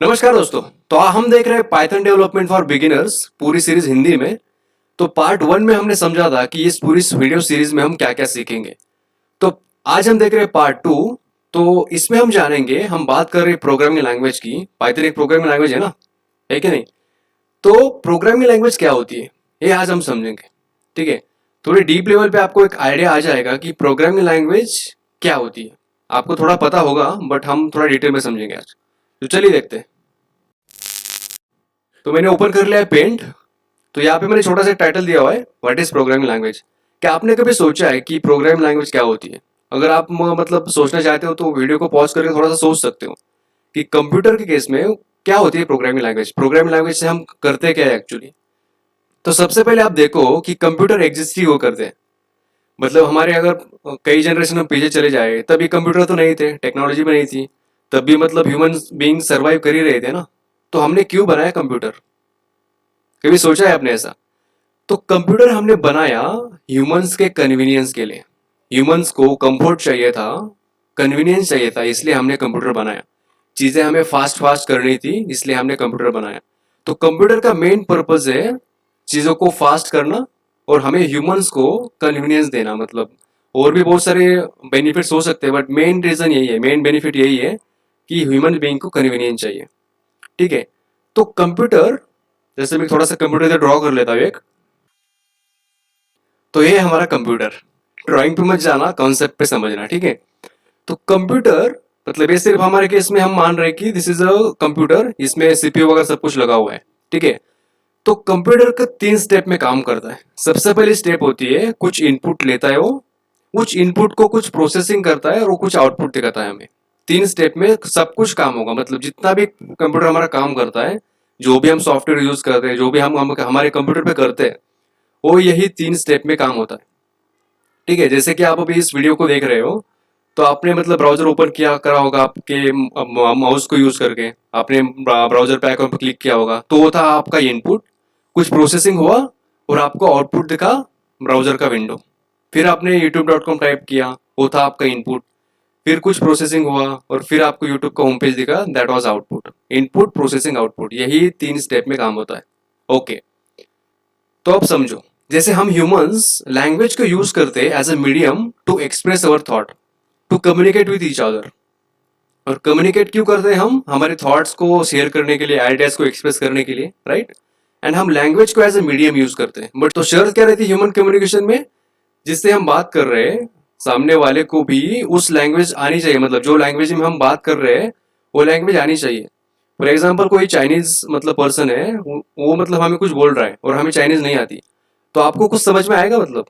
नमस्कार दोस्तों। तो हम देख रहे हैं पाइथन डेवलपमेंट फॉर बिगिनर्स पूरी सीरीज हिंदी में। तो पार्ट वन में हमने समझा था कि इस पूरी वीडियो सीरीज में हम क्या क्या सीखेंगे। तो आज हम देख रहे हैं पार्ट टू। तो इसमें हम जानेंगे, हम बात कर रहे हैं प्रोग्रामिंग लैंग्वेज की। पाइथन एक प्रोग्रामिंग लैंग्वेज है ना, है कि नहीं? तो प्रोग्रामिंग लैंग्वेज क्या होती है ये आज हम समझेंगे। ठीक है, थोड़ी डीप लेवल पे आपको एक आइडिया आ जाएगा कि प्रोग्रामिंग लैंग्वेज क्या होती है। आपको थोड़ा पता होगा बट हम थोड़ा डिटेल में समझेंगे आज। तो चलिए देखते हैं। तो मैंने ओपन कर लिया है पेंट। तो यहाँ पे मैंने छोटा सा टाइटल दिया हुआ है, व्हाट इज प्रोग्रामिंग लैंग्वेज। क्या आपने कभी सोचा है कि प्रोग्रामिंग लैंग्वेज क्या होती है? अगर आप मतलब सोचना चाहते हो तो वीडियो को पॉज करके थोड़ा सा सोच सकते हो कि कंप्यूटर के केस में क्या होती है प्रोग्रामिंग लैंग्वेज। प्रोग्रामिंग लैंग्वेज से हम करते क्या है एक्चुअली। तो सबसे पहले आप देखो कि कंप्यूटर एग्जिस्ट ही वो करते हैं। मतलब हमारे अगर कई जनरेशन हम पीछे चले जाए, तभी कंप्यूटर तो नहीं थे, टेक्नोलॉजी भी नहीं थी। तब भी मतलब ह्यूमन बीइंग सर्वाइव कर ही रहे थे ना। तो हमने क्यों बनाया कंप्यूटर? कभी सोचा है आपने ऐसा? तो कंप्यूटर हमने बनाया ह्यूमंस के कन्वीनियंस के लिए। ह्यूमंस को कंफर्ट चाहिए था, कन्वीनियंस चाहिए था, इसलिए हमने कंप्यूटर बनाया। चीजें हमें फास्ट फास्ट करनी थी, इसलिए हमने कंप्यूटर बनाया। तो कंप्यूटर का मेन पर्पज है चीजों को फास्ट करना और हमें ह्यूमंस को कन्वीनियंस देना। मतलब और भी बहुत सारे बेनिफिट्स हो सकते हैं बट मेन रीजन यही है, मेन बेनिफिट यही है कि ह्यूमन बीइंग को कन्वीनियंस चाहिए। ठीक है, तो कंप्यूटर, जैसे मैं थोड़ा सा कंप्यूटर ड्रॉ कर लेता हूँ एक। तो ये है हमारा कंप्यूटर। ड्राइंग पे मत जाना, कॉन्सेप्ट पे समझना, ठीक है? तो कंप्यूटर मतलब ये सिर्फ हमारे केस में हम मान रहे हैं कि दिस इज अ कंप्यूटर, इसमें सीपीयू वगैरह सब कुछ लगा हुआ है। ठीक है, तो कंप्यूटर का 3 स्टेप में काम करता है। सबसे पहली स्टेप होती है कुछ इनपुट लेता है वो, कुछ इनपुट को कुछ प्रोसेसिंग करता है और वो कुछ आउटपुट दिखाता है हमें। 3 स्टेप में सब कुछ काम होगा। मतलब जितना भी कंप्यूटर हमारा काम करता है, जो भी हम सॉफ्टवेयर यूज करते हैं, जो भी हम हमारे कंप्यूटर पे करते हैं, वो यही 3 स्टेप में काम होता है। ठीक है, जैसे कि आप अभी इस वीडियो को देख रहे हो, तो आपने मतलब ब्राउजर ओपन किया करा होगा आपके माउस को यूज करके। आपने ब्राउजर पे आइकॉन पर क्लिक किया होगा, तो वो था आपका इनपुट। कुछ प्रोसेसिंग हुआ और आपको आउटपुट दिखा, ब्राउजर का विंडो। फिर आपने youtube.com टाइप किया, वो था आपका इनपुट। फिर कुछ प्रोसेसिंग हुआ और फिर आपको यूट्यूब का होम पेज दिखा, that was output. Input, processing, output, यही 3 स्टेप में काम होता है। ओके, तो अब समझो। जैसे हम ह्यूमंस लैंग्वेज को यूज करते हैं as a medium to express our thought, to communicate with each other. और कम्युनिकेट क्यों करते हैं? हम हमारे थॉट्स को शेयर करने के लिए, आइडियाज को एक्सप्रेस करने के लिए, राइट? एंड हम लैंग्वेज को एज अ मीडियम यूज करते हैं। बट तो शर्त क्या रहती है ह्यूमन कम्युनिकेशन में? जिससे हम बात कर रहे हैं, सामने वाले को भी उस लैंग्वेज आनी चाहिए। मतलब जो लैंग्वेज में हम बात कर रहे हैं वो लैंग्वेज आनी चाहिए। फॉर एग्जाम्पल कोई चाइनीज मतलब पर्सन है, वो मतलब हमें कुछ बोल रहा है और हमें चाइनीज नहीं आती, तो आपको कुछ समझ में आएगा? मतलब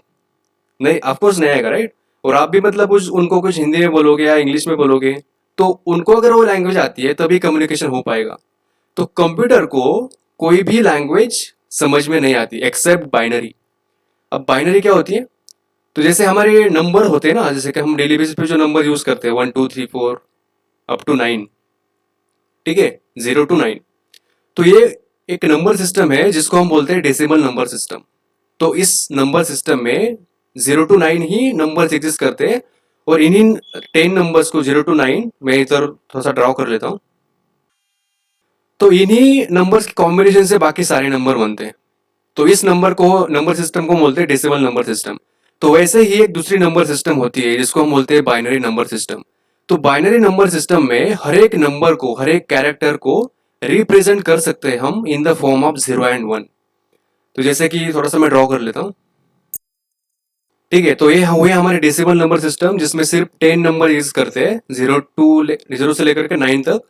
नहीं, ऑफकोर्स नहीं आएगा, राइट? और आप भी मतलब उनको कुछ हिंदी में बोलोगे या इंग्लिश में बोलोगे, तो उनको अगर वो लैंग्वेज आती है तभी कम्युनिकेशन हो पाएगा। तो कंप्यूटर को कोई भी लैंग्वेज समझ में नहीं आती एक्सेप्ट बाइनरी। अब बाइनरी क्या होती है? तो जैसे हमारे नंबर होते हैं ना, जैसे कि हम डेली बेसिस पे जो नंबर यूज करते हैं, 1 2 3 4 अप टू 9, ठीक है, 0 to 9। तो ये एक नंबर सिस्टम है जिसको हम बोलते हैं डेसिमल नंबर सिस्टम। तो इस नंबर सिस्टम में 0 to 9 ही नंबर्स एग्जिस्ट करते हैं। और इन्हीं 10 नंबर्स को 0 to 9 मैं इधर थोड़ा सा ड्रॉ कर लेता हूँ। तो इन्हीं नंबर्स के कॉम्बिनेशन से बाकी सारे नंबर बनते हैं। तो इस नंबर को, नंबर सिस्टम को बोलते हैं डेसिमल नंबर सिस्टम। तो वैसे ही एक दूसरी नंबर सिस्टम होती है जिसको हम बोलते हैं बाइनरी नंबर सिस्टम। तो बाइनरी नंबर सिस्टम में हर एक नंबर को, हर एक कैरेक्टर को रिप्रेजेंट कर सकते हैं हम in the form of 0 and 1। तो जैसे कि थोड़ा सा मैं ड्रॉ कर लेता हूँ। ठीक है, तो ये हुए हमारे डेसिमल नंबर सिस्टम जिसमें सिर्फ 10 नंबर यूज करते हैं, 0 से लेकर के 9 तक।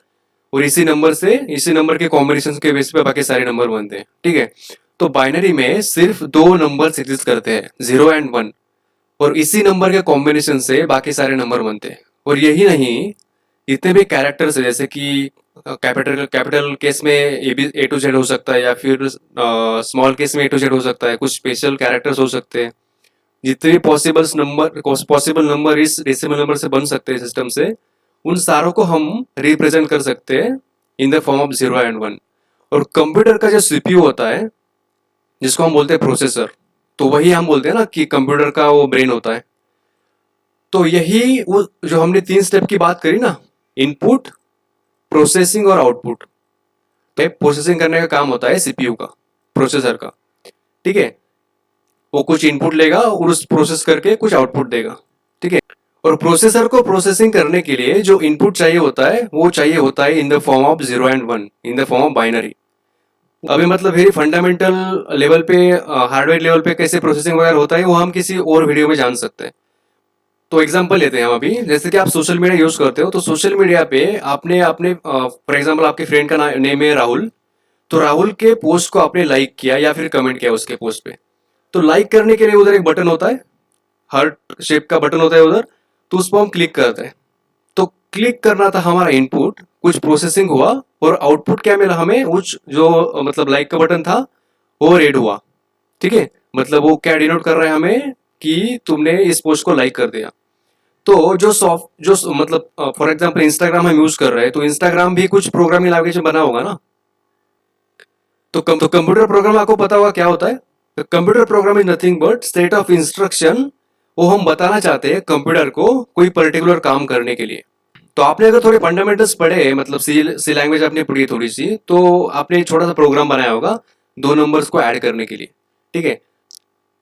और इसी नंबर से, इसी नंबर के कॉम्बिनेशन के बेस पे बाकी सारे नंबर बनते हैं। ठीक है, तो बाइनरी में सिर्फ 2 नंबर एग्जिस्ट करते हैं, 0 and 1। और इसी नंबर के कॉम्बिनेशन से बाकी सारे नंबर बनते हैं। और यही नहीं, जितने भी कैरेक्टर्स है, जैसे कि कैपिटल कैपिटल केस में A to Z हो सकता है, या फिर स्मॉल केस में A to Z हो सकता है। कुछ स्पेशल कैरेक्टर्स हो सकते हैं। जितने भी पॉसिबल नंबर इस डेसिमल नंबर से बन सकते हैं सिस्टम से, उन सारों को हम रिप्रेजेंट कर सकते हैं in the form of 0 and 1। और कंप्यूटर का जो सीपीयू होता है, जिसको हम बोलते हैं प्रोसेसर, तो वही हम बोलते हैं ना कि कंप्यूटर का वो ब्रेन होता है। तो यही वो जो हमने 3 स्टेप की बात करी ना, इनपुट, प्रोसेसिंग और आउटपुट, प्रोसेसिंग करने का काम होता है सीपीयू का, प्रोसेसर का, ठीक है। वो कुछ इनपुट लेगा और उस प्रोसेस करके कुछ आउटपुट देगा, ठीक है। और प्रोसेसर को प्रोसेसिंग करने के लिए जो इनपुट चाहिए होता है वो चाहिए होता है in the form of 0 and 1, in the form of binary. अभी मतलब वेरी फंडामेंटल लेवल पे, हार्डवेयर लेवल पे कैसे प्रोसेसिंग वगैरह होता है वो हम किसी और वीडियो में जान सकते हैं। तो एग्जांपल लेते हैं हम अभी, जैसे कि आप सोशल मीडिया यूज करते हो, तो सोशल मीडिया पे आपने अपने फॉर एग्जांपल आपके फ्रेंड का नेम है राहुल, तो राहुल के पोस्ट को आपने लाइक किया या फिर कमेंट किया उसके पोस्ट पे। तो लाइक करने के लिए उधर एक बटन होता है, हार्ट शेप का बटन होता है उधर, तो उस पर हम क्लिक करते हैं। तो क्लिक करना था हमारा इनपुट, कुछ प्रोसेसिंग हुआ और आउटपुट क्या मिला हमें, उस जो मतलब लाइक का बटन था वो रेड हुआ, ठीक है। मतलब वो क्या डिनोट कर रहा है हमें कि तुमने इस पोस्ट को लाइक कर दिया। तो जो मतलब फॉर एग्जांपल इंस्टाग्राम हम यूज कर रहे हैं, तो इंस्टाग्राम भी कुछ प्रोग्रामिंग लैंग्वेज में बना होगा ना। तो कंप्यूटर प्रोग्राम आपको पता होगा क्या होता है। Computer program is nothing but set of instruction, वो हम बताना चाहते हैं कंप्यूटर को कोई पर्टिकुलर काम करने के लिए। तो आपने अगर थोड़े फंडामेंटल्स पढ़े, मतलब सी लैंग्वेज आपने पढ़ी थोड़ी सी, तो आपने एक छोटा सा प्रोग्राम बनाया होगा दो नंबर्स को ऐड करने के लिए, ठीक है।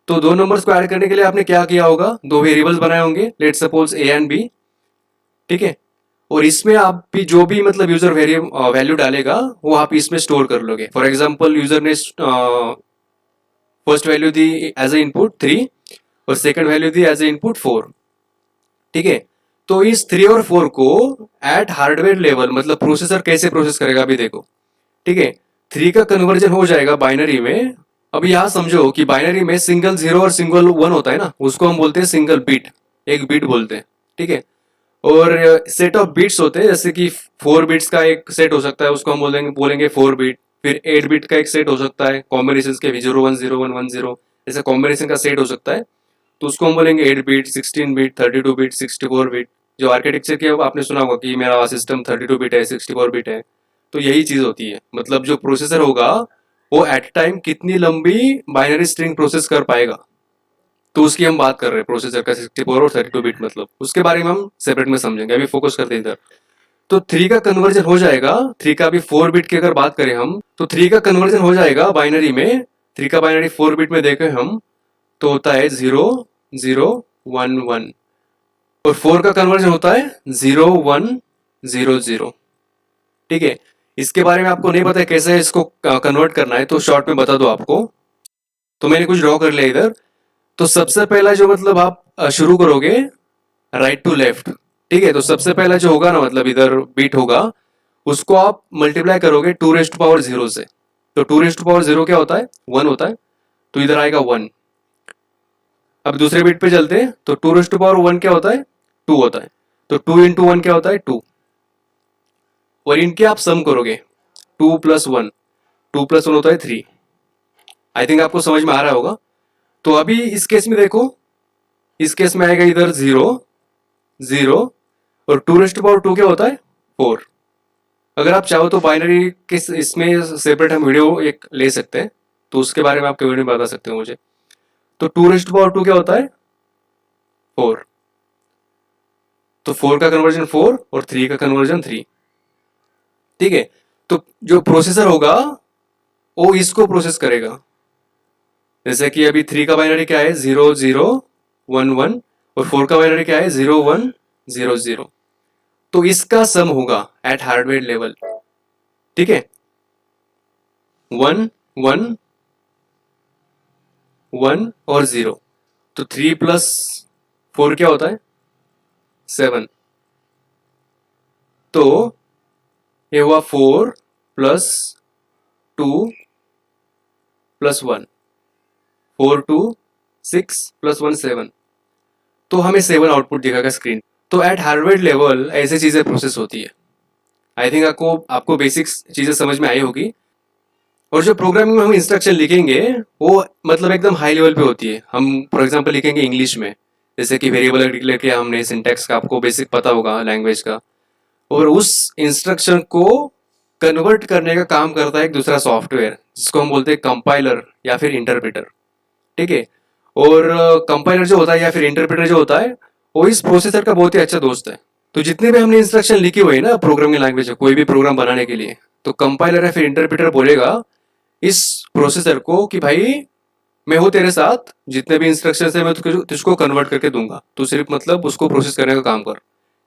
तो दो नंबर्स को ऐड करने के लिए आपने क्या किया होगा, दो वेरिएबल्स बनाए होंगे, let's suppose A and B, ठीक है। और इसमें आप भी जो भी मतलब यूजर वैल्यू डालेगा वो आप इसमें स्टोर कर लोगे। फॉर एग्जांपल यूजर ने फर्स्ट वैल्यू दी एज ए इनपुट 3 और सेकंड वैल्यू दी एज ए इनपुट 4, ठीक है। तो इस 3 और 4 को एट हार्डवेयर लेवल मतलब प्रोसेसर कैसे प्रोसेस करेगा अभी देखो, ठीक है। 3 का कन्वर्जन हो जाएगा बाइनरी में। अभी यहां समझो कि बाइनरी में सिंगल 0 और सिंगल 1 होता है ना, उसको हम बोलते हैं सिंगल बिट, एक बिट बोलते हैं, ठीक है। और सेट ऑफ बिट्स होते हैं, जैसे कि 4 बिट्स का एक सेट हो सकता है, उसको हम बोलेंगे 4 बिट। फिर 8 बिट का एक सेट हो सकता है, कॉम्बिनेशन के 0 1 0 1 1 0, ऐसे कॉम्बिनेशन का सेट हो सकता है, तो उसको हम बोलेंगे 8 बिट, 16 बिट, 32 बिट, 64 बिट। जो आर्किटेक्चर के आपने सुना होगा कि मेरा सिस्टम 32 बिट है, 64 बिट है, तो यही चीज होती है। मतलब जो प्रोसेसर होगा वो एट टाइम कितनी लंबी बाइनरी स्ट्रिंग प्रोसेस कर पाएगा, तो उसकी हम बात कर रहे हैं, प्रोसेसर का 64 और 32 बिट, मतलब उसके बारे में हम सेपरेट में समझेंगे, अभी फोकस करते हैं इधर। तो 3 का कन्वर्जन हो जाएगा, 3 का भी 4 बिट की अगर बात करें हम, तो 3 का कन्वर्जन हो जाएगा बाइनरी में, 3 का बाइनरी 4 बिट में देखें हम तो होता है 0 0 1 1, और 4 का कन्वर्जन होता है 0 1 0 0, ठीक है। इसके बारे में आपको नहीं पता है कैसे इसको कन्वर्ट करना है, तो शॉर्ट में बता दो आपको। तो मैंने कुछ ड्रॉ कर लिया इधर। तो सबसे पहला जो मतलब आप शुरू करोगे राइट टू लेफ्ट, ठीक है। तो सबसे पहला जो होगा ना, मतलब इधर बीट होगा, उसको आप मल्टीप्लाई करोगे 2 रेज़ टू पावर 0 से। तो 2 रेज़ टू पावर 0 क्या होता है, 1 होता है, तो इधर आएगा 1। अब दूसरे बीट पे चलते हैं, तो 2 रेज़ टू पावर 1 क्या होता है, 2 होता है, तो 2 इंटू 1 क्या होता है, 2। और इनके आप सम करोगे 2 प्लस 1, 2 प्लस 1 होता है 3। आई थिंक आपको समझ में आ रहा होगा। तो अभी इस केस में देखो, इस केस में आएगा इधर 0 0, और 2 रेज़ टू पावर 2 क्या होता है, 4। अगर आप चाहो तो बाइनरी के इसमें सेपरेट हम वीडियो एक ले सकते हैं, तो उसके बारे में आप वीडियो में बता सकते हो मुझे। तो 2 रेज़ टू पावर 2 क्या होता है, 4। तो 4 का कन्वर्जन 4 और 3 का कन्वर्जन 3, ठीक है। तो जो प्रोसेसर होगा वो इसको प्रोसेस करेगा। जैसे कि अभी 3 का बाइनरी क्या है, 0 0 1 1, और 4 का बाइनरी क्या है, 0 1 0 0। तो इसका सम होगा एट हार्डवेयर लेवल, ठीक है, 1 1 1 और 0। तो 3 प्लस 4 क्या होता है, 7। तो ये हुआ 4 प्लस 2 प्लस 1, 4 2 6 प्लस 1 7। तो हमें 7 आउटपुट दिखाएगा स्क्रीन। तो एट हार्डवेयर लेवल ऐसे चीजें प्रोसेस होती है। आई थिंक आपको आपको बेसिक्स चीजें समझ में आई होगी। और जो प्रोग्रामिंग में हम इंस्ट्रक्शन लिखेंगे वो मतलब एकदम हाई लेवल पे होती है। हम फॉर एग्जांपल लिखेंगे इंग्लिश में, जैसे कि वेरिएबल डिक्लेयर किया हमने, सिंटैक्स का आपको बेसिक पता होगा लैंग्वेज का, और उस इंस्ट्रक्शन को कन्वर्ट करने का काम करता है एक दूसरा सॉफ्टवेयर जिसको हम बोलते हैं कंपाइलर या फिर इंटरप्रेटर, ठीक है। और कंपाइलर जो होता है या फिर इंटरप्रेटर जो होता है वो इस प्रोसेसर का बहुत ही अच्छा दोस्त है। तो जितने भी हमने इंस्ट्रक्शन लिखी हुई है ना प्रोग्रामिंग लैंग्वेज में, कोई भी प्रोग्राम बनाने के लिए, तो कंपाइलर या फिर इंटरप्रेटर बोलेगा इस प्रोसेसर को कि भाई मैं हूँ तेरे साथ, जितने भी इंस्ट्रक्शन है मैं तुझको कन्वर्ट करके दूंगा, तू सिर्फ मतलब उसको प्रोसेस करने का काम कर,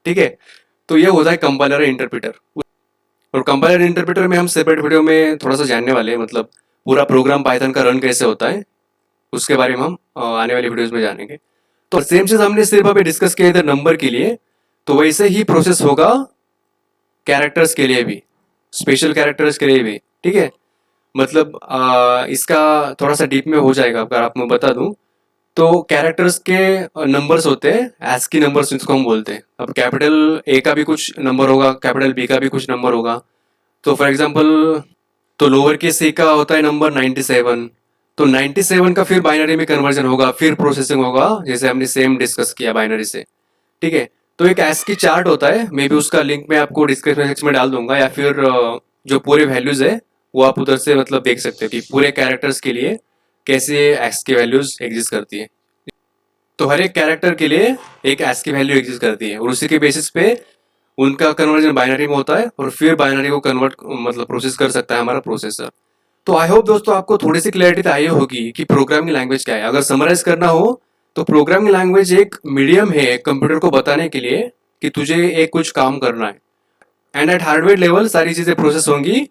ठीक है। तो ये होता है कंपाइलर और इंटरप्रेटर। और कंपाइलर इंटरप्रेटर में हम सेपरेट वीडियो में थोड़ा सा जानने वाले हैं, मतलब पूरा प्रोग्राम पाइथन का रन कैसे होता है उसके बारे में हम आने वाली वीडियोस में जानेंगे। तो सेम चीज हमने सिर्फ अभी डिस्कस किया इधर नंबर के लिए, तो वैसे ही प्रोसेस होगा कैरेक्टर्स के लिए भी, स्पेशल कैरेक्टर्स के लिए भी, ठीक है। मतलब इसका थोड़ा सा डीप में हो जाएगा अगर आप मैं बता दूं, तो कैरेक्टर्स के नंबर्स होते हैं, ASCII नंबर्स जिसको हम बोलते हैं। अब कैपिटल ए का भी कुछ नंबर होगा, कैपिटल बी का भी कुछ नंबर होगा। तो फॉर एग्जांपल, तो लोअर केस ए का होता है नंबर 97, तो 97 का फिर बाइनरी में कन्वर्जन होगा, फिर प्रोसेसिंग होगा, जैसे हमने सेम डिस्कस किया बाइनरी से, ठीक है। तो एक ASCII चार्ट होता है, मे बी उसका लिंक मैं आपको डिस्क्रिप्शन सेक्शन में डाल दूंगा, या फिर जो पूरे वैल्यूज है वो आप उधर से मतलब देख सकते हो कि पूरे कैरेक्टर्स के लिए कैसे ASCII वैल्यूज एग्जिस्ट करती है। तो हर एक कैरेक्टर के लिए एक ASCII वैल्यू एग्जिस्ट करती है, और उसी के बेसिस पे उनका कन्वर्जन बाइनरी में होता है, और फिर बाइनरी को कन्वर्ट मतलब प्रोसेस कर सकता है हमारा प्रोसेसर। तो आई होप दोस्तों आपको थोड़ी सी क्लैरिटी तो आई होगी कि प्रोग्रामिंग लैंग्वेज क्या है। अगर समराइज करना हो तो प्रोग्रामिंग लैंग्वेज एक मीडियम है कंप्यूटर को बताने के लिए कि तुझे एक कुछ काम करना है, एंड एट हार्डवेयर लेवल सारी चीजें प्रोसेस होंगी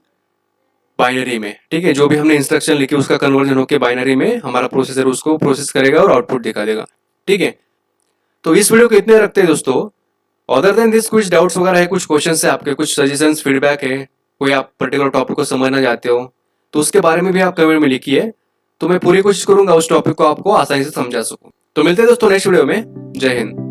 बाइनरी में, ठीक है। जो भी हमने इंस्ट्रक्शन लिखी उसका कन्वर्जन होकर बाइनरी में हमारा प्रोसेसर उसको प्रोसेस करेगा और आउटपुट दिखा देगा, ठीक है। तो इस वीडियो को इतने रखते हैं दोस्तों। अदर देन दिस कुछ डाउट्स वगैरह है, कुछ क्वेश्चन है आपके, कुछ सजेशंस फीडबैक है, कोई आप पर्टिकुलर टॉपिक को समझना चाहते हो तो उसके बारे में भी आप कमेंट में लिखिए, तो मैं पूरी कोशिश करूंगा उस टॉपिक को आपको आसानी से समझा सकूं। तो मिलते हैं दोस्तों नेक्स्ट वीडियो में। जय हिंद।